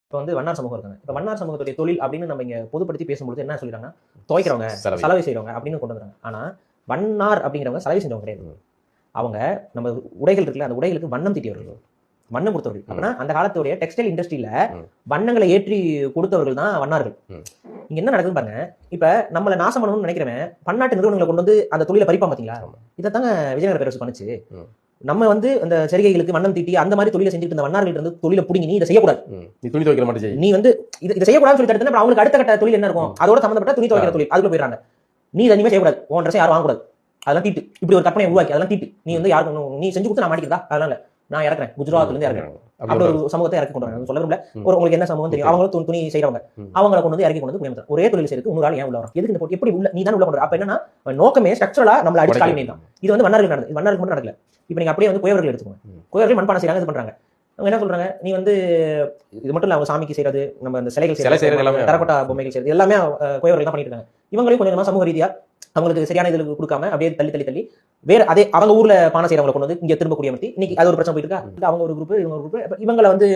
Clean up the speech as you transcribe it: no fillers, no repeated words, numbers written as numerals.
இப்போ வந்து வண்ணார் சமூகம் இருக்காங்க. இப்போ வண்ணார் சமூகத்துடைய தொழில் அப்படின்னு நம்ம இங்க பொதுப்படுத்தி பேசும்பொழுது என்ன சொல்லிடுறாங்கன்னா, துவைக்கிறவங்க, சலவை செய்றவங்க அப்படின்னு கொண்டு வந்துறாங்க. ஆனா வண்ணார் அப்படிங்கிறவங்க சலவை செஞ்சவங்க கிடையாது. அவங்க நம்ம உடைகள் இருக்குல்ல, அந்த உடைகளுக்கு வண்ணம் தீட்டியவர்கள், வண்ணம் கொடுத்தவர்கள். அப்படின்னா அந்த காலத்துடைய டெக்ஸ்டைல் இண்டஸ்ட்ரியில வண்ணங்களை ஏற்றி கொடுத்தவர்கள் தான் வண்ணார்கள். இங்க என்ன நடக்குதுன்னு பாருங்க. இப்ப நம்மள நாசம் பண்ணணும்னு நினைக்கிறவன் பன்னாட்டு நிறுவனங்களை கொண்டு வந்து அந்த தொழிலை பறிப்பா பாத்தீங்களா? இதைத்தாங்க விஜயநகர பேரரசு பண்ணுச்சு. நம்ம வந்து அந்த சரிகைகளுக்கு வண்ணம் தீட்டி அந்த மாதிரி தொழிலை செஞ்சுட்டு இருந்த வண்ணார்கள் இருந்து தொழிலை புடிங்கி நீ இதை செய்யக்கூடாது, நீ துணி துவைக்கிற மட்டும் நீ வந்து இதை செய்யக்கூடாதுன்னு சொல்லி தடுத்தா அவங்களுக்கு அடுத்த கட்ட தொழில் என்ன இருக்கும்? அதோட சம்பந்தப்பட்ட துணி துவைக்கிற தொழில் அதுக்குள்ள போயிடறாங்க. நீ இதை இனிமே செய்யக்கூடாது, உன் ட்ரெஸ் யாரும் வாங்கக்கூடாது, அதெல்லாம் தீட்டு. இப்படி ஒரு கற்பனை உருவாக்கி அதெல்லாம் தீட்டு. நீ வந்து யாருக்கும் நீ செஞ்சு கொடுத்து நான் மாட்டிக்கிறதா? அதனால நான் இறக்குறேன், குஜராத்ல இருந்து இறக்குறேன். அப்படி ஒரு சமூகத்தை இறக்கி கொண்டு வராங்க. சொல்ல விரும்பல, ஒரு உங்களுக்கு என்ன சமூகம் தெரியும், அவங்களும் துணி செய்யறவங்க, அவங்களை கொண்டு வந்து இறக்கி கொண்டு வந்து புரியாம ஒரே தொழில் செய்யறதுக்கு இன்னொரு ஆள் ஏன் உள்ள வரும்? எதுக்கு இந்த போட்டி? எப்படி உள்ள நீ தான் உள்ள கொண்டு? அப்ப என்னன்னா நோக்கமே ஸ்ட்ரக்சரலா நம்மள அடிச்சு காலி பண்ணிடலாம். இது வந்து வண்ணார்கள் நடந்தது, வண்ணாருக்கு மட்டும் நடக்கல. இப்ப நீங்க அப்படியே வந்து குயவர்கள் எடுத்துக்கோங்க. குயவர்கள் மண்பானை செய்யறாங்க, இது பண்றாங்க. அவங்க என்ன சொல்றாங்க, நீ வந்து இது மட்டும் இல்ல, அவங்க சாமிக்கு செய்யறது, நம்ம இந்த சிலைகள் செய்யறது, தரப்பட்ட பொம்மைகள் செய்யறது எல்லாமே குயவர்கள் தான் பண்ணிட்டு இருக்காங்க. இவங்களையும் கொஞ்சம் சமூக ரீதியா அவங்களுக்கு சரியான இதுல கொடுக்காம அப்படியே தள்ளி தள்ளி தள்ளி வேற அதே அவங்க ஊர்ல பானை செய்யறவங்களை கொண்டு வந்து இங்க திரும்ப குடியமர்த்தி இன்னைக்கு அது ஒரு பிரச்சனை போயிட்டு இருக்கா. அவங்க ஒரு குரூப், இவங்க ஒரு குரூப், இவங்களை வந்து